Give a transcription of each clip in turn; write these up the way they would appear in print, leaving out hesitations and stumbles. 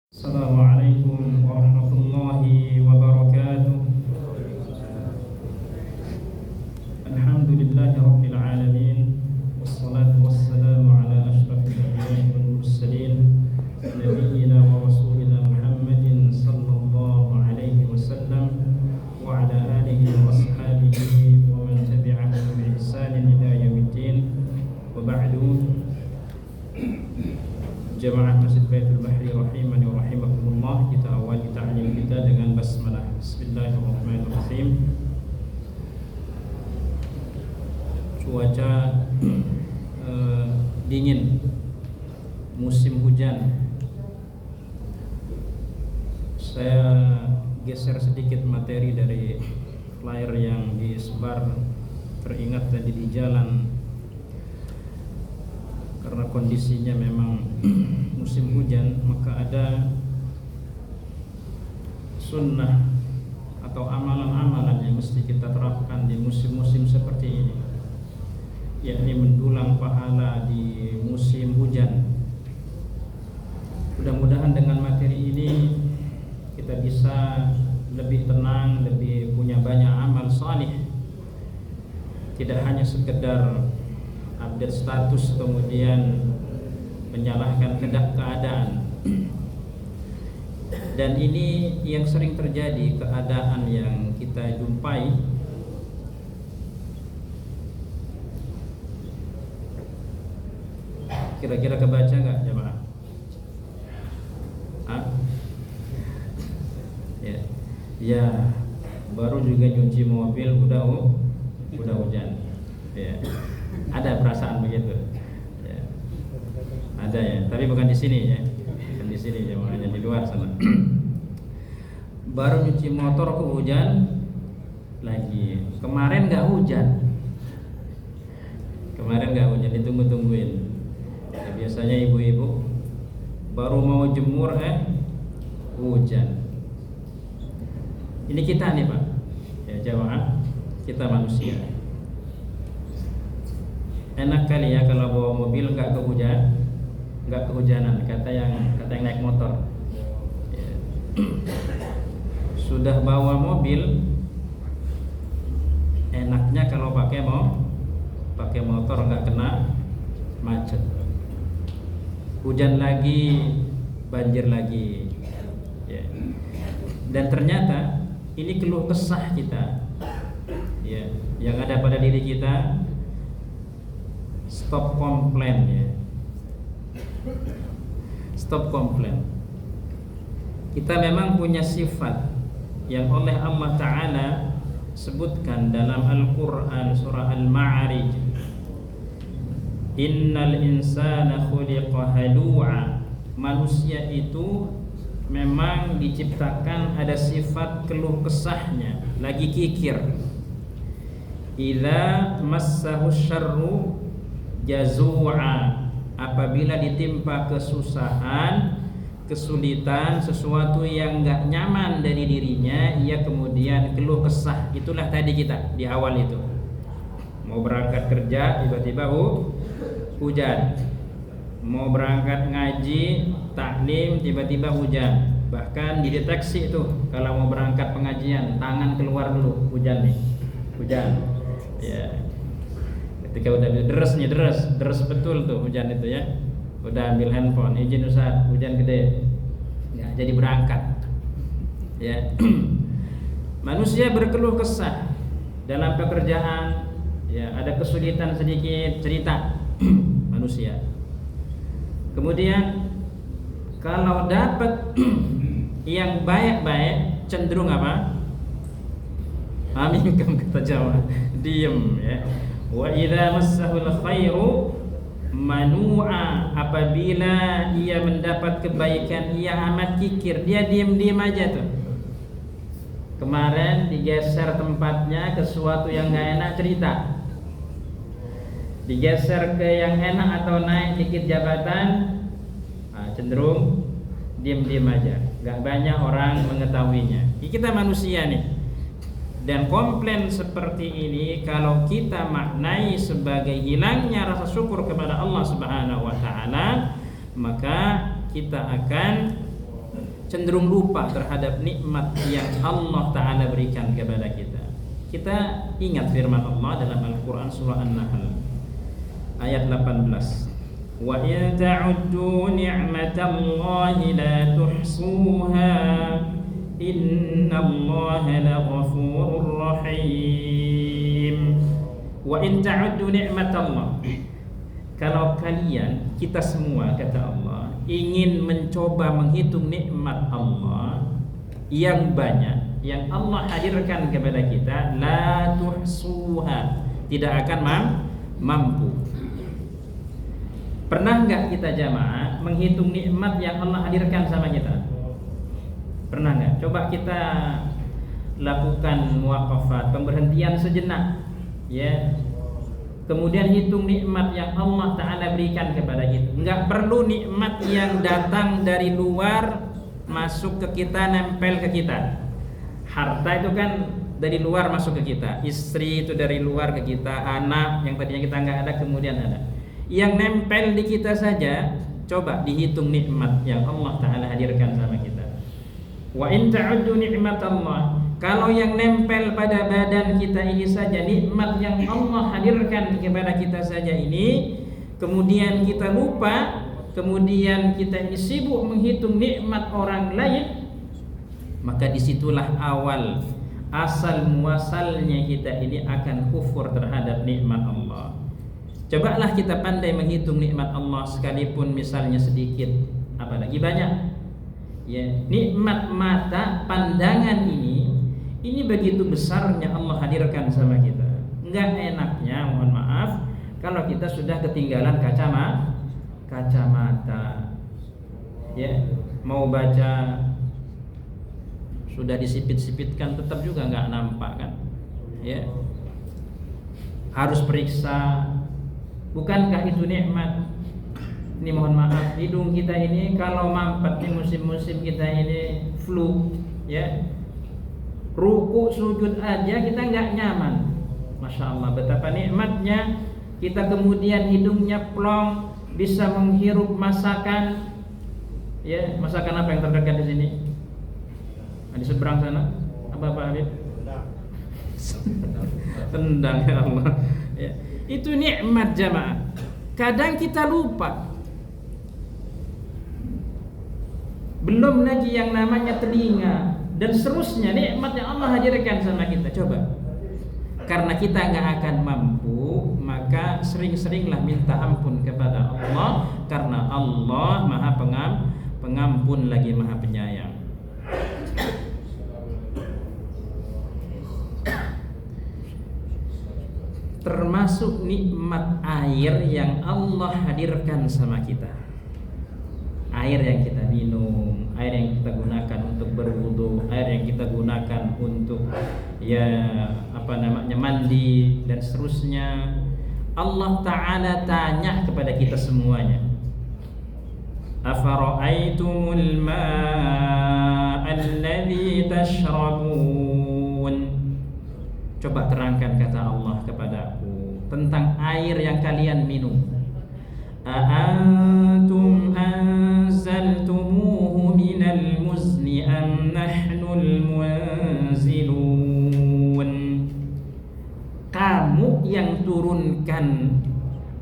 Assalamualaikum warahmatullahi wabarakatuh. Alhamdulillahi rabbil alamin. Wassalatu wassalamu ala asyrafil anbiya'i wal mursalin nabiyyina wa rasulina Muhammadin sallallahu alaihi wasallam wa ala alihi wa ashabihi wa man tabi'ahum bi ihsanin ila yaumiddin. Wa ba'du. Jamaah Masjid Baitul Bahri rahimani wa rahimakumullah, kita awali ta'lim kita dengan basmalah. Bismillahirrahmanirrahim. Cuaca dingin, musim hujan. Saya geser sedikit materi dari flyer yang disebar, teringat tadi di jalan, karena kondisinya memang musim hujan, maka ada sunnah atau amalan-amalan yang mesti kita terapkan di musim-musim seperti ini, yakni mendulang pahala di musim hujan. Mudah-mudahan dengan materi ini kita bisa lebih tenang, lebih punya banyak amal salih, tidak hanya sekedar update status kemudian menyalahkan keadaan. Dan ini yang sering terjadi, keadaan yang kita jumpai. Kira-kira kebaca nggak jemaah? Ya, baru juga nyuci mobil udah hujan. Ya. Ada perasaan begitu, ya. Ada ya, tapi bukan di sini ya, bukan di sini ya, makanya di luar sana. Baru nyuci motor kok hujan lagi. Kemarin nggak hujan, ditungguin. Ya, biasanya ibu-ibu baru mau jemur hujan. Ini kita nih Pak, ya jamaah, kita manusia. Enak kali ya kalau bawa mobil nggak kehujanan, kata yang naik motor. Ya. Sudah bawa mobil, enaknya kalau pakai motor nggak kena macet. Hujan lagi, banjir lagi. Ya. Dan ternyata ini keluh kesah kita, ya, yang ada pada diri kita. Stop komplain ya. Stop komplain. Kita memang punya sifat yang oleh Allah Ta'ala sebutkan dalam Al-Quran surah Al-Ma'arij. Innal insana khuliqa halu'a. Manusia itu memang diciptakan ada sifat keluh kesahnya, lagi kikir. Idza massahu syarru jazu'a. Apabila ditimpa kesusahan, kesulitan, sesuatu yang enggak nyaman dari dirinya, ia kemudian keluh kesah. Itulah tadi kita di awal itu. Mau berangkat kerja tiba-tiba hujan. Mau berangkat ngaji, taklim tiba-tiba hujan. Bahkan dideteksi itu kalau mau berangkat pengajian, tangan keluar dulu, hujan nih. Hujan. Ya. Ketika udah deres betul tuh hujan itu ya, udah ambil handphone, izin Ustaz, hujan gede, ya, jadi berangkat ya. Manusia berkeluh kesah dalam pekerjaan, ya, ada kesulitan sedikit, cerita manusia. Kemudian kalau dapat yang baik-baik, cenderung apa? Amin, kata Jawa, diem ya. Wa idza massahul khairu manu'a. Apabila ia mendapat kebaikan, ia amat kikir, dia diam-diam aja tuh. Kemarin digeser tempatnya ke sesuatu yang enggak enak, cerita. Digeser ke yang enak atau naik dikit jabatan, cenderung diam-diam aja. Enggak banyak orang mengetahuinya. Kita manusia nih. Dan komplain seperti ini kalau kita maknai sebagai hilangnya rasa syukur kepada Allah Subhanahu wa taala, maka kita akan cenderung lupa terhadap nikmat yang Allah Ta'ala berikan kepada kita. Kita ingat firman Allah dalam Al-Quran surah An-Nahl ayat 18. Wa in ta'uddu ni'matallahi la tuhsuha innallaha laghafurur rahim. Wa in ta'uddu ni'matallah, kalau kalian, kita semua kata Allah, ingin mencoba menghitung nikmat Allah yang banyak yang Allah hadirkan kepada kita, la tuhsuha, tidak akan mampu. Pernah enggak kita jamaah menghitung nikmat yang Allah hadirkan sama kita? Pernah enggak? Coba kita lakukan muwaqafat, pemberhentian sejenak, ya. Kemudian hitung nikmat yang Allah Ta'ala berikan kepada kita. Enggak perlu nikmat yang datang dari luar masuk ke kita, nempel ke kita. Harta itu kan dari luar masuk ke kita. Istri itu dari luar ke kita. Anak yang tadinya kita enggak ada kemudian ada. Yang nempel di kita saja, coba dihitung nikmat yang Allah Ta'ala hadirkan sama kita. Wa in ta'uddu ni'matallah, kalau yang nempel pada badan kita ini saja, nikmat yang Allah hadirkan kepada kita saja ini, kemudian kita lupa, kemudian kita ini sibuk menghitung nikmat orang lain, maka disitulah awal asal muasalnya kita ini akan kufur terhadap nikmat Allah. Cobalah kita pandai menghitung nikmat Allah, sekalipun misalnya sedikit, apalagi banyak. Ya, nikmat mata, pandangan ini begitu besarnya Allah hadirkan sama kita. Enggak enaknya, mohon maaf, kalau kita sudah ketinggalan kacamata. Ya, mau baca sudah disipit-sipitkan tetap juga enggak nampak kan? Ya. Harus periksa. Bukankah itu nikmat? Ini mohon maaf, hidung kita ini kalau mampet di musim-musim kita ini flu, ya, ruku sujud aja kita nggak nyaman. Masya Allah, betapa nikmatnya kita kemudian hidungnya plong, bisa menghirup masakan. Ya, masakan apa yang terdekat di sini? Di seberang sana, apa Pak Habib? Tendang ya Allah. Ya. Itu nikmat jamaah. Kadang kita lupa. Belum lagi yang namanya telinga dan seterusnya, nikmat yang Allah hadirkan sama kita. Coba, karena kita nggak akan mampu, maka sering-seringlah minta ampun kepada Allah, karena Allah Maha Pengampun lagi Maha Penyayang. Termasuk nikmat air yang Allah hadirkan sama kita. Air yang kita minum, air yang kita gunakan untuk berwudu, air yang kita gunakan untuk mandi dan seterusnya. Allah Ta'ala tanya kepada kita semuanya, afara'aitumul ma'a alladhi tashrabun, coba terangkan kata Allah kepadaku tentang air yang kalian minum. A'antum anzaltumuhu minal muzni am nahnul munzilun, kamu yang turunkan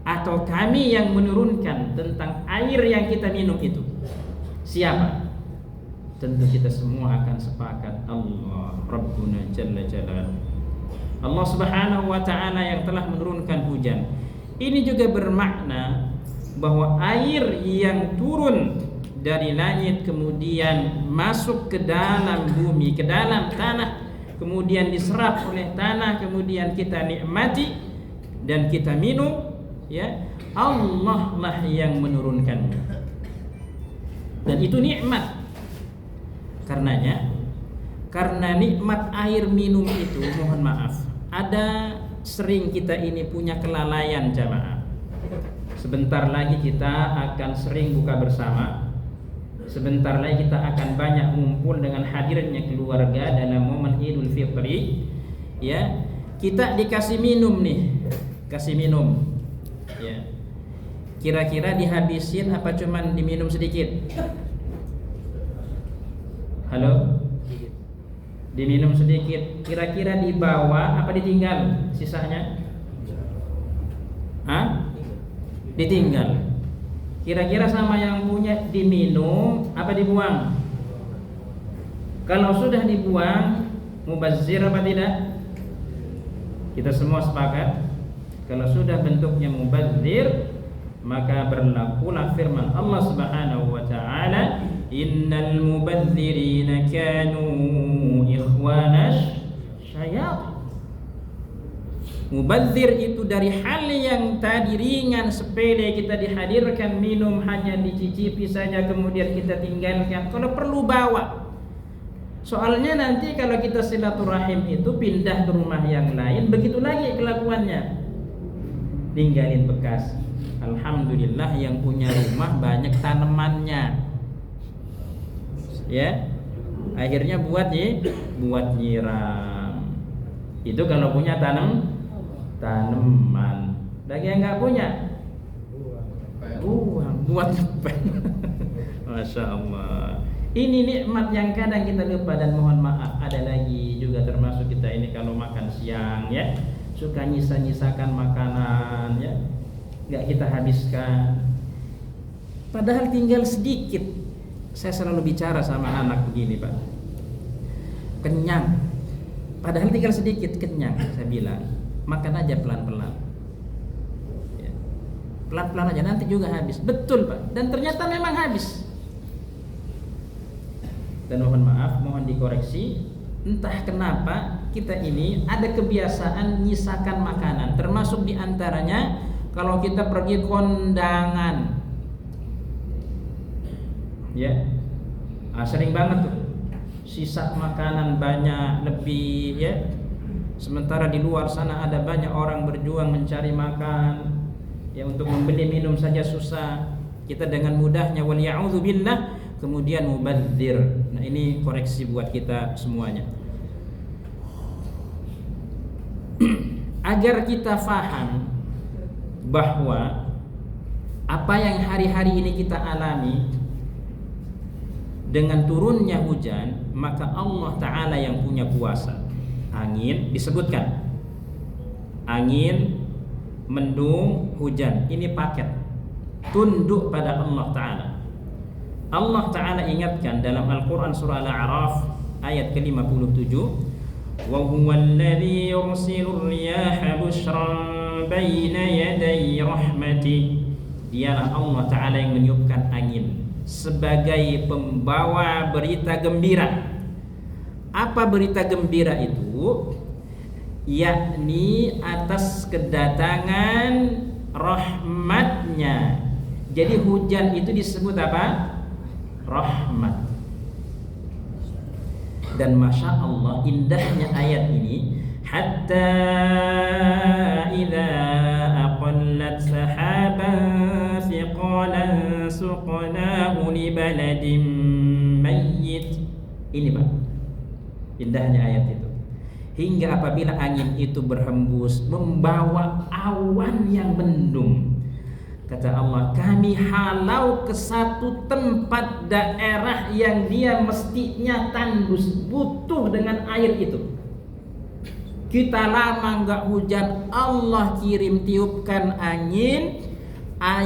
atau kami yang menurunkan tentang air yang kita minum itu? Siapa? Tentu kita semua akan sepakat, Allah Rabbuna Jalla Jalaluhu, Allah Subhanahu wa Ta'ala yang telah menurunkan hujan. Ini juga bermakna bahwa air yang turun dari langit kemudian masuk ke dalam bumi, ke dalam tanah, kemudian diserap oleh tanah, kemudian kita nikmati dan kita minum, ya, Allah lah yang menurunkannya. Dan itu nikmat. Karena nikmat air minum itu, mohon maaf, ada sering kita ini punya kelalaian jamaah. Sebentar lagi kita akan sering buka bersama. Sebentar lagi kita akan banyak ngumpul dengan hadirnya keluarga dalam momen Idul Fitri. Ya, kita dikasih minum nih, kasih minum. Ya. Kira-kira dihabisin apa cuman diminum sedikit? Halo? Diminum sedikit. Kira-kira dibawa apa ditinggal sisanya? Hah? Ditinggal. Kira-kira sama yang punya diminum apa dibuang? Kalau sudah dibuang, mubazir apa tidak? Kita semua sepakat. Kalau sudah bentuknya mubazir, maka berlakulah firman Allah Subhanahu wa taala, innal mubadzirina kanu ikhwanash syayatin. Mubadzir itu dari hal yang tadi ringan sepele kita dihadirkan minum hanya dicicipi saja kemudian kita tinggalkan. Kalau perlu bawa. Soalnya nanti kalau kita silaturahim itu pindah ke rumah yang lain, begitu lagi kelakuannya. Tinggalin bekas. Alhamdulillah yang punya rumah banyak tanamannya. Ya. Akhirnya buat nyiram. Itu kalau punya tanaman. Bagi yang nggak punya, buat ngepel. Masya Allah. Ini nikmat yang kadang kita lupa dan mohon maaf. Ada lagi juga termasuk kita ini kalau makan siang ya, suka nyisa-nyisakan makanan ya, nggak kita habiskan. Padahal tinggal sedikit. Saya selalu bicara sama anak begini Pak, kenyang. Padahal tinggal sedikit kenyang. Saya bilang makan aja pelan-pelan ya. Pelan-pelan aja nanti juga habis. Betul Pak. Dan ternyata memang habis. Dan mohon maaf, mohon dikoreksi. Entah kenapa kita ini ada kebiasaan nyisakan makanan. Termasuk diantaranya kalau kita pergi kondangan ya, sering banget tuh sisa makanan banyak lebih ya. Sementara di luar sana ada banyak orang berjuang mencari makan ya, untuk membeli minum saja susah. Kita dengan mudahnya wal ya'udzubillah kemudian mubadzir. Nah, ini koreksi buat kita semuanya. Agar kita faham bahwa apa yang hari-hari ini kita alami dengan turunnya hujan, maka Allah Ta'ala yang punya kuasa. Angin disebutkan, angin, mendung, hujan, ini paket, tunduk pada Allah Ta'ala. Allah Ta'ala ingatkan dalam Al-Quran surah Al-A'raf ayat ke-57, wa huwal ladzi yursilur riyaha bushran baina yaday rahmati. Dialah Allah Ta'ala yang meniupkan angin sebagai pembawa berita gembira. Apa berita gembira itu? Yakni atas kedatangan rahmatnya. Jadi hujan itu disebut apa? Rahmat. Dan Masya Allah indahnya ayat ini, hatta idza aqallat sahaban thiqalan suqnahu li baladin mayyit. Ini Pak, indahnya ayat itu. Hingga apabila angin itu berhembus membawa awan yang mendung, kata Allah, kami halau ke satu tempat daerah yang dia mestinya tandus, butuh dengan air itu. Kita lama enggak hujan, Allah kirim tiupkan angin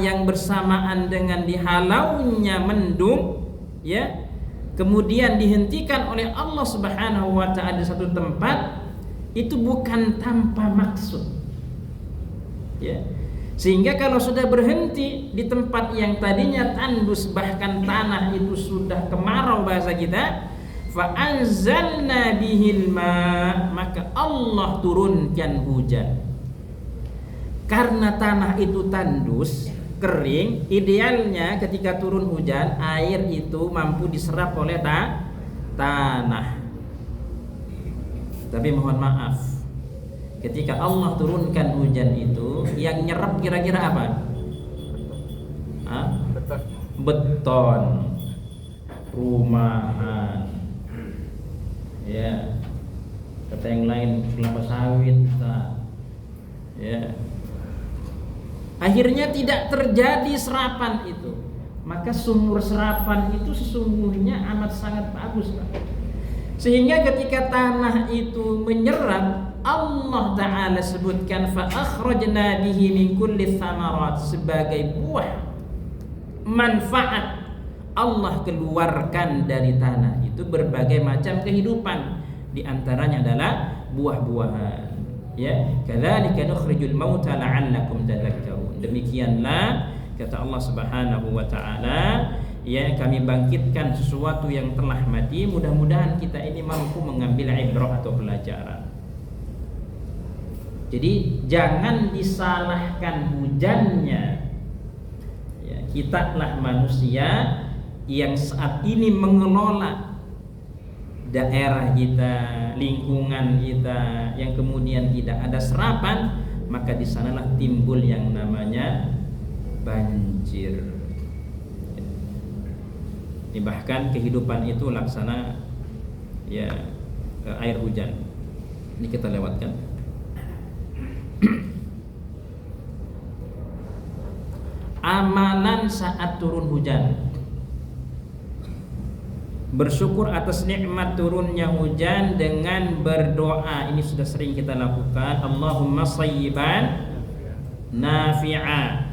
yang bersamaan dengan dihalaunya mendung ya. Kemudian dihentikan oleh Allah Subhanahu wa ta'ala di satu tempat, itu bukan tanpa maksud ya. Sehingga kalau sudah berhenti di tempat yang tadinya tandus, bahkan tanah itu sudah kemarau bahasa kita, fa anzalna bihil ma, maka Allah turunkan hujan. Karena tanah itu tandus, kering, idealnya ketika turun hujan air itu mampu diserap oleh tanah. Tapi mohon maaf, ketika Allah turunkan hujan itu yang nyerap kira-kira apa? Beton, rumahan, ya. Kata yang lain kelapa sawit, ya. Akhirnya tidak terjadi serapan itu. maka sumur serapan itu sesungguhnya amat sangat bagus, Pak. Sehingga ketika tanah itu menyerap, Allah Ta'ala sebutkan fa akhrajna bihi min kulli thamarat, sebagai buah manfaat Allah keluarkan dari tanah itu berbagai macam kehidupan, di antaranya adalah buah-buahan. Ya, kadzalika nukhrijul mauta la'allakum tadhakkarun. Demikianlah kata Allah Subhanahu wa taala, ya, kami bangkitkan sesuatu yang telah mati, mudah-mudahan kita ini mampu mengambil ibrah atau pelajaran. Jadi jangan disalahkan hujannya. Ya, kitalah manusia yang saat ini mengelola daerah kita, lingkungan kita, yang kemudian tidak ada serapan, maka di sanalah timbul yang namanya banjir. Ini bahkan kehidupan itu laksana ya air hujan. Ini kita lewatkan. Amalan saat turun hujan. Bersyukur atas nikmat turunnya hujan dengan berdoa. Ini sudah sering kita lakukan. Allahumma sayyiban nafi'a.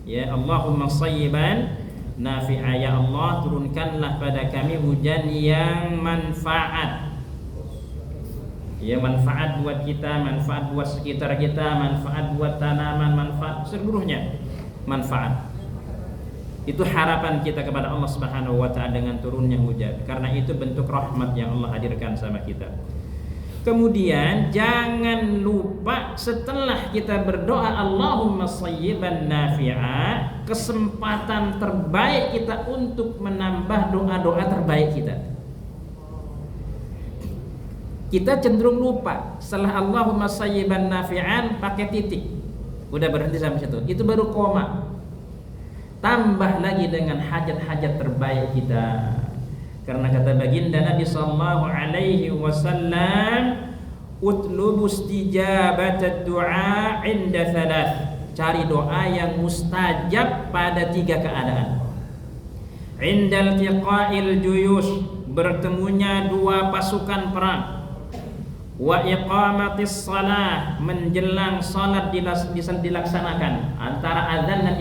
Ya, Allahumma sayyiban nafi'a. Ya Allah, turunkanlah pada kami hujan yang manfaat. Ya, manfaat buat kita, manfaat buat sekitar kita, manfaat buat tanaman, manfaat seluruhnya. Manfaat. Itu harapan kita kepada Allah Subhanahu wa taala dengan turunnya hujan. Karena itu bentuk rahmat yang Allah hadirkan sama kita. Kemudian jangan lupa setelah kita berdoa Allahumma sayyiban nafi'a, kesempatan terbaik kita untuk menambah doa-doa terbaik kita. Kita cenderung lupa setelah Allahumma sayyiban nafi'an pakai titik. Udah berhenti sampai situ. Itu baru koma. Tambah lagi dengan hajat-hajat terbaik kita. Karena kata baginda Nabi sallallahu alaihi wasallam, utlubu istijabatad du'a inda thalath. Cari doa yang mustajab pada 3 keadaan. Indal tiqa'il juyush, bertemunya 2 pasukan perang. Wa iqamatis salah, menjelang salat dilaksanakan, antara azan dan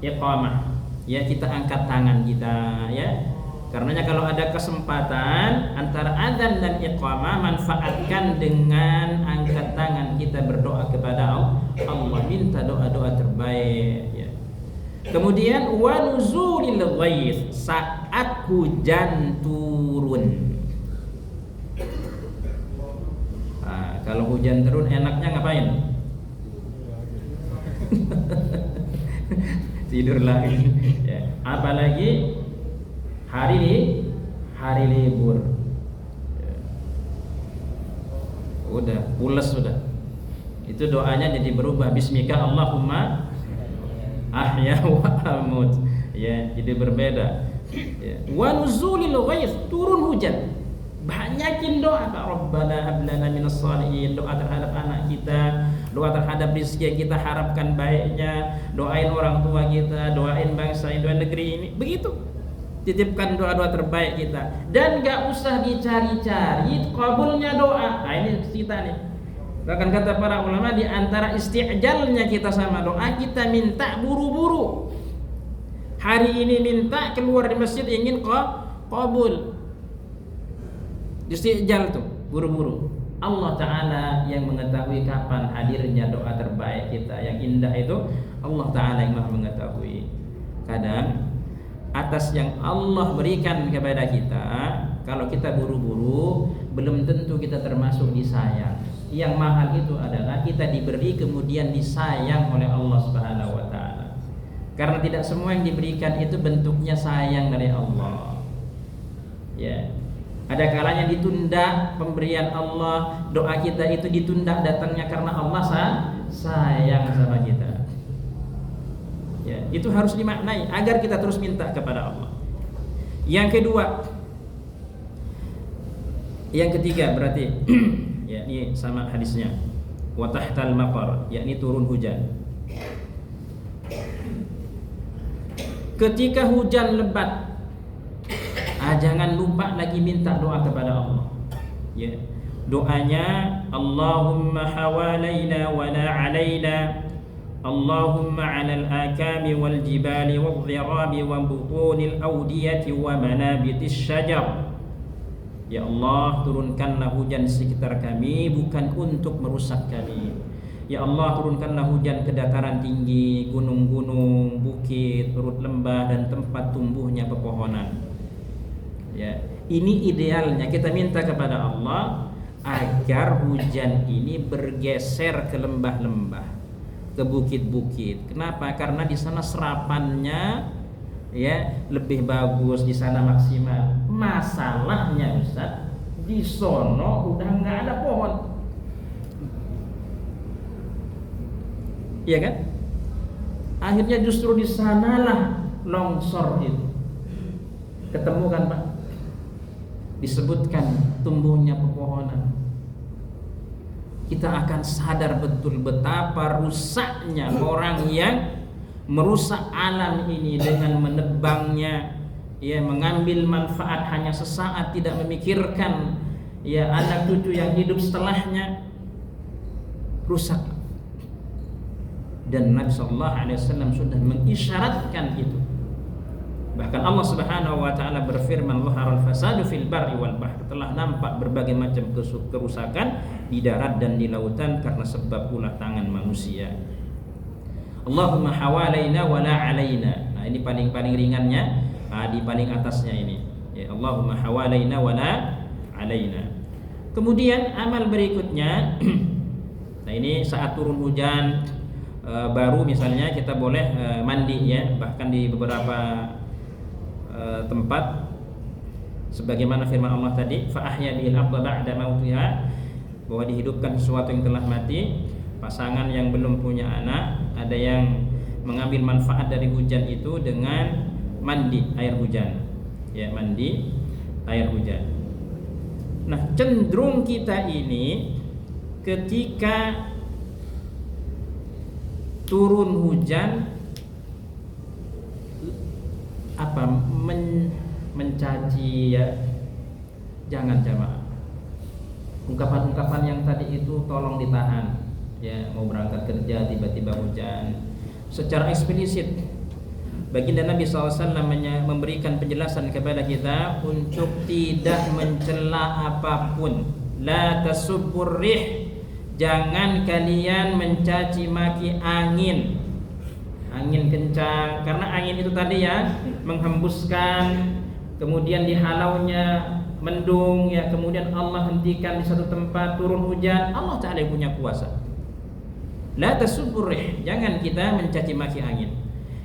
iqamah. Ya, kita angkat tangan kita, ya. Karenanya kalau ada kesempatan antara azan dan iqamah, manfaatkan dengan angkat tangan kita berdoa kepada Allah, minta doa-doa terbaik, ya. Kemudian wa nuzulil ghaith, saat hujan turun. Kalau hujan turun enaknya ngapain? Tidur lagi. Ya. Apalagi hari libur. Ya. Udah pules sudah. Itu doanya jadi berubah. Bismika Allahumma ahya wa amut. Ya, jadi berbeda. Ya. Wa nuzulil ghaith, turun hujan. Banyakin doa, Pak. Rabbana hab lana minas shalihin, doa terhadap anak kita, doa terhadap rezeki yang kita harapkan baiknya, doain orang tua kita, doain bangsa ini, doain negeri ini. Begitu. Titipkan doa-doa terbaik kita. Dan gak usah dicari-cari kabulnya doa. Nah, ini kita nih. Bahkan kata para ulama, di antara isti'jalnya kita sama doa, kita minta buru-buru. Hari ini minta, keluar di masjid ingin kabul. Isti'jal tuh, buru-buru. Allah Ta'ala yang mengetahui kapan hadirnya doa terbaik kita yang indah itu. Allah Ta'ala yang maha mengetahui. Kadang atas yang Allah berikan kepada kita, kalau kita buru-buru, belum tentu kita termasuk disayang. Yang mahal itu adalah kita diberi kemudian disayang oleh Allah Subhanahu wa Ta'ala. Karena tidak semua yang diberikan itu bentuknya sayang dari Allah. Ya. Ada kalanya ditunda pemberian Allah, doa kita itu ditunda datangnya karena Allah sayang sama kita. Ya, itu harus dimaknai agar kita terus minta kepada Allah. Yang kedua, yang ketiga berarti ya, ini sama hadisnya. Wa tahtal maqar, yakni turun hujan. Ketika hujan lebat, jangan lupa lagi minta doa kepada Allah. Ya. Doanya Allahumma hawalaina wa la alaina, Allahumma 'alal akami wal jibali wal dhirabi wa butunil awdiyati wa manabitis syajar. Ya Allah, turunkanlah hujan di sekitar kami bukan untuk merusak kami. Ya Allah, turunkanlah hujan ke dataran tinggi, gunung-gunung, bukit, perut lembah dan tempat tumbuhnya pepohonan. Ya, ini idealnya kita minta kepada Allah agar hujan ini bergeser ke lembah-lembah, ke bukit-bukit. Kenapa? Karena di sana serapannya ya lebih bagus, di sana maksimal. Masalahnya Ustaz, di sono udah nggak ada pohon. Iya kan? Akhirnya justru di sanalah longsor itu. Ketemu kan Pak? Disebutkan tumbuhnya pepohonan. Kita akan sadar betul betapa rusaknya orang yang merusak alam ini dengan menebangnya, ya, mengambil manfaat hanya sesaat, tidak memikirkan ya anak cucu yang hidup setelahnya. Rusak. Dan Nabi sallallahu alaihi wasallam sudah mengisyaratkan itu. Bahkan Allah Subhanahu wa taala berfirman, "Zaharal fasadu fil barri wal bahr." Telah nampak berbagai macam kerusakan di darat dan di lautan karena sebab ulah tangan manusia. Allahumma hawalaina wa la alaina. Nah, ini paling ringannya, di paling atasnya ini. Ya, Allahumma hawalaina wa la alaina. Kemudian amal berikutnya nah ini saat turun hujan baru misalnya kita boleh mandi ya, bahkan di beberapa tempat sebagaimana firman Allah tadi, fa ahya bil ardha ba'da mautiha, bahwa dihidupkan sesuatu yang telah mati. Pasangan yang belum punya anak ada yang mengambil manfaat dari hujan itu dengan mandi air hujan. Ya, mandi air hujan. Nah, cenderung kita ini ketika turun hujan mencaci ya, jangan jamaah. Ungkapan-ungkapan yang tadi itu tolong ditahan. Ya, mau berangkat kerja tiba-tiba hujan. Secara eksplisit baginda Nabi SAW memberikan penjelasan kepada kita untuk tidak mencela apapun. La tasubbur rih, jangan kalian mencaci maki angin. Angin kencang, karena angin itu tadi ya menghembuskan, kemudian dihalaunya mendung ya, kemudian Allah hentikan di satu tempat turun hujan. Allah Ta'ala yang punya kuasa. La tasubbur rih, jangan kita mencaci maki angin.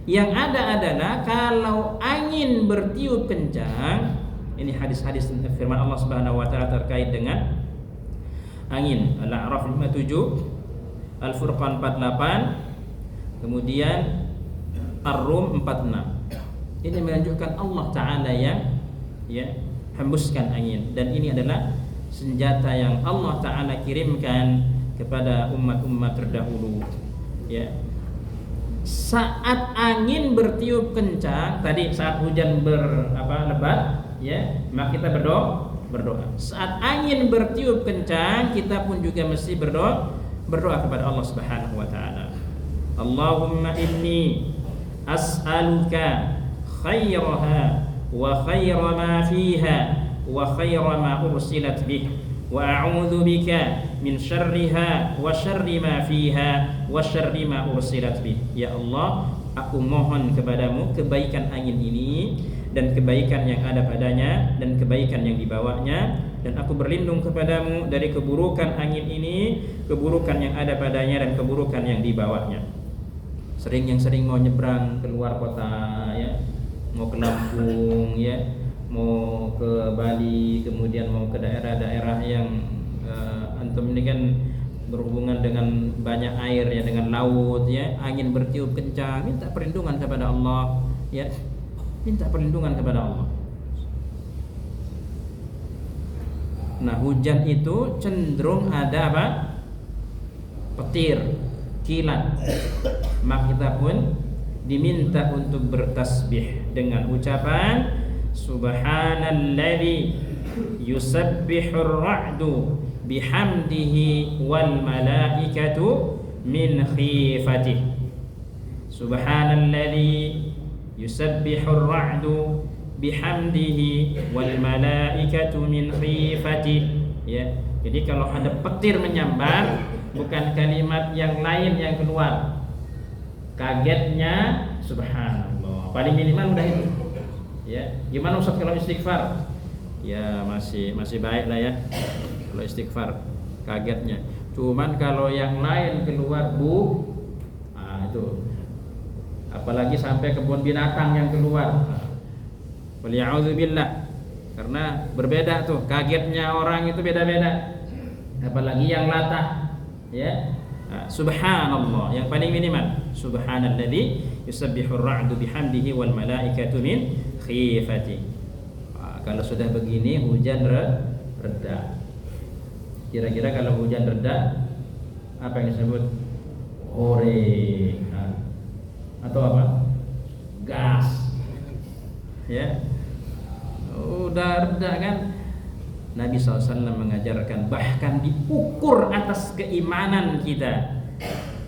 Yang ada adalah kalau angin bertiup kencang, ini hadis-hadis firman Allah Subhanahu wa taala terkait dengan angin. Al-A'raf 57, Al-Furqan 48, kemudian Ar-Rum 46. Ini menunjukkan Allah Ta'ala yang ya hembuskan angin, dan ini adalah senjata yang Allah Ta'ala kirimkan kepada umat-umat terdahulu. Ya. Saat angin bertiup kencang, tadi saat hujan lebat, ya, maka kita berdoa. Saat angin bertiup kencang, kita pun juga mesti berdoa kepada Allah Subhanahu wa taala. Allahumma inni as'aluka khairaha wa khaira ma fiha wa khaira ma ursilat bih wa a'udzu bika min syarriha wa syarri ma fiha wa syarri ma ursilat bih. Ya Allah, aku mohon kepadamu kebaikan angin ini dan kebaikan yang ada padanya dan kebaikan yang dibawanya, dan aku berlindung kepadamu dari keburukan angin ini, keburukan yang ada padanya dan keburukan yang dibawanya. Sering mau nyebrang ke luar kota ya, mau ke Lampung ya, mau ke Bali, kemudian mau ke daerah-daerah yang antum ini kan berhubungan dengan banyak air ya, dengan laut ya, angin bertiup kencang, minta perlindungan kepada Allah ya, minta perlindungan kepada Allah. Nah, hujan itu cenderung ada apa? Petir, kilat. Maka kita pun diminta untuk bertasbih dengan ucapan subhanalladzi yusabbihur ra'du bihamdihi wal malaikatu min khifatihi. Subhanalladzi yusabbihur ra'du bihamdihi wal malaikatu min khifatihi. Ya, jadi kalau ada petir menyambar, bukan kalimat yang lain yang keluar, kagetnya subhanallah. Paling minimal udah itu. Ya, gimana Ustaz kalau istighfar? Ya masih baik lah ya. Kalau istighfar kagetnya. Cuman kalau yang lain keluar itu. Apalagi sampai kebun binatang yang keluar. Waliya'udzubillah. Karena berbeda tuh, kagetnya orang itu beda-beda. Apalagi yang latah, ya. Subhanallah yang paling minimal. Subhanalladzi yusabbihur ra'du bihamdihi wal malaikatu min khifati. Kalau sudah begini hujan reda. Kira-kira kalau hujan reda apa yang disebut? Hore. Atau apa? Gas. Ya. Udah reda kan? Nabi SAW mengajarkan bahkan diukur atas keimanan kita.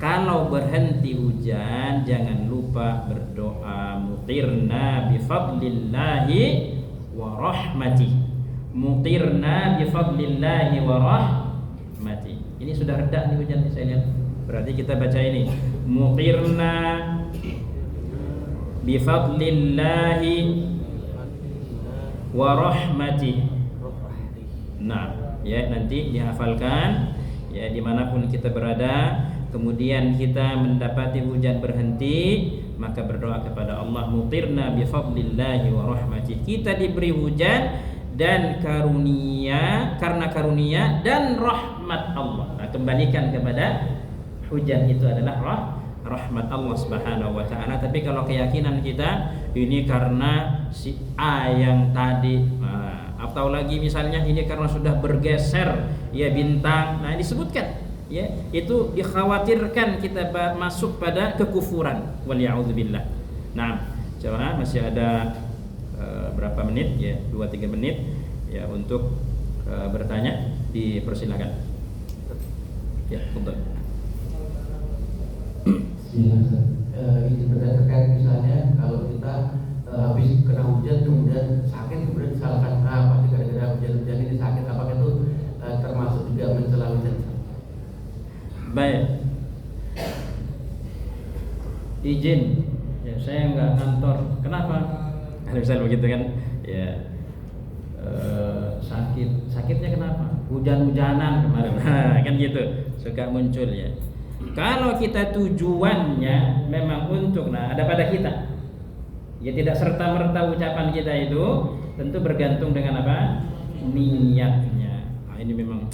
Kalau berhenti hujan jangan lupa berdoa mutirna bifadlillahi wa rahmatih. Mutirna bifadlillahi wa rahmatih. Ini sudah reda nih hujan saya lihat. Berarti kita baca ini mutirna bifadlillahi wa rahmatih. Nah, ya nanti dihafalkan ya dimanapun kita berada. Kemudian kita mendapati hujan berhenti, maka berdoa kepada Allah mutirna bifadlillahi wa rahmatih. Kita diberi hujan dan karunia, karena karunia dan rahmat Allah. Nah, kembalikan kepada hujan itu adalah rahmat Allah Subhanahu wa taala. Tapi kalau keyakinan kita ini karena si A yang tadi, atau lagi misalnya ini karena sudah bergeser ya bintang, nah disebutkan ya itu dikhawatirkan kita masuk pada kekufuran. Waliya'udzubillah. Nah, jemaah masih ada berapa menit ya, 2-3 menit ya untuk bertanya, dipersilakan. Ya, betul. Ini berdasarkan misalnya kalau kita habis kena hujan kemudian sakit, kemudian disalahkan pasti gara-gara hujan ini sakit, apakah itu termasuk juga mencela hujan? Baik, izin ya, saya nggak kantor. Kenapa? Kalau misalnya begitu kan ya, sakitnya kenapa? Hujan-hujanan kemarin kan gitu suka muncul ya. Kalau kita tujuannya memang untuk, nah ada pada kita ya, tidak serta-merta ucapan kita itu tentu bergantung dengan apa? Niatnya. Nah, ini memang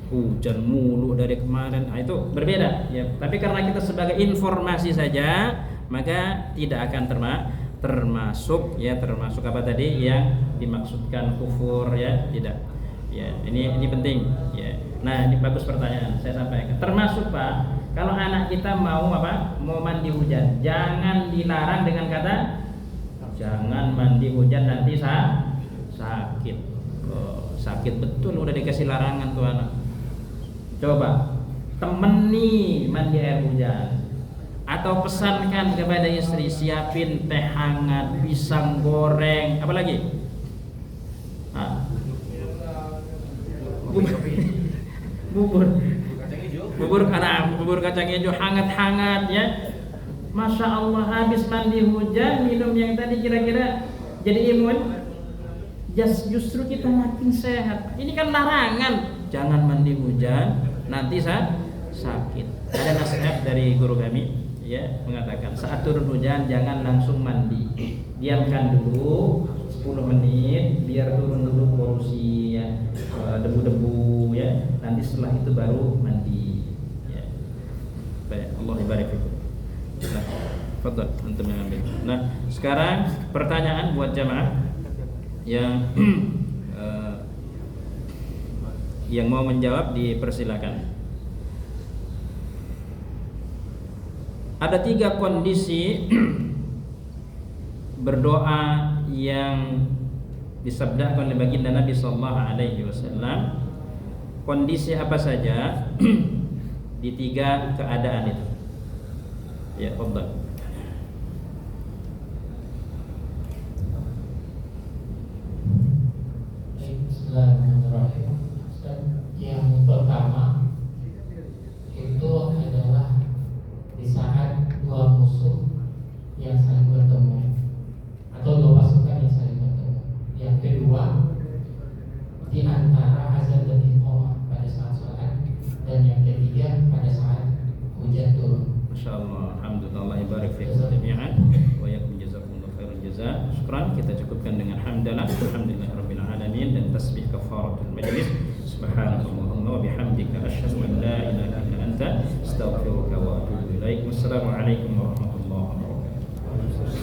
hujan mulu dari kemarin, nah, itu berbeda ya. Tapi karena kita sebagai informasi saja, maka tidak akan termasuk apa tadi yang dimaksudkan kufur ya, tidak. Ya, ini penting ya. Nah, ini bagus pertanyaan, saya sampaikan. Termasuk Pak, kalau anak kita mau mandi hujan, jangan dilarang dengan kata jangan mandi hujan nanti sakit. Sakit betul, udah dikasih larangan tuh anak. Coba temeni mandi air hujan, atau pesankan kepada istri siapin teh hangat, pisang goreng, apa lagi? Bubur kacang hijau hangat-hangat ya. Masya Allah, habis mandi hujan minum yang tadi kira-kira jadi imun, justru kita makin sehat. Ini kan larangan, jangan mandi hujan nanti sakit. Ada nasihat dari guru kami ya, mengatakan saat turun hujan jangan langsung mandi, diamkan dulu 10 menit biar turun dulu polusi ya, debu-debu ya, nanti setelah itu baru mandi ya. Baik, Allah barik fikum. Nah, fadhal antum yang ambil. Nah, sekarang pertanyaan buat jamaah yang yang mau menjawab dipersilakan. Ada 3 kondisi berdoa yang disabdakan oleh baginda Nabi sallallahu alaihi wasallam, kondisi apa saja di 3 keadaan itu. Ya, fadhal. Bismillahirrahmanirrahim. Yang pertama itu adalah di saat 2 musuh yang saling bertemu atau 2 pasukan yang saling bertemu. Yang kedua di antara azan dan iqamah pada saat salat, dan yang ketiga pada saat hujan turun. Masyaallah, alhamdulillah, ibarik fiikum jami'an wa yakum jazakumullahu khairan jazaa. Syukran, kita cukupkan dengan hamdalah, alhamdulillahirabbil alamin, dan tasbih kafaratul majlis. Subhanallahumma wa bihamdika asyhadu an la ilaha illa anta astaghfiruka wa atubu ilaik. Wassalamu alaikum warahmatullahi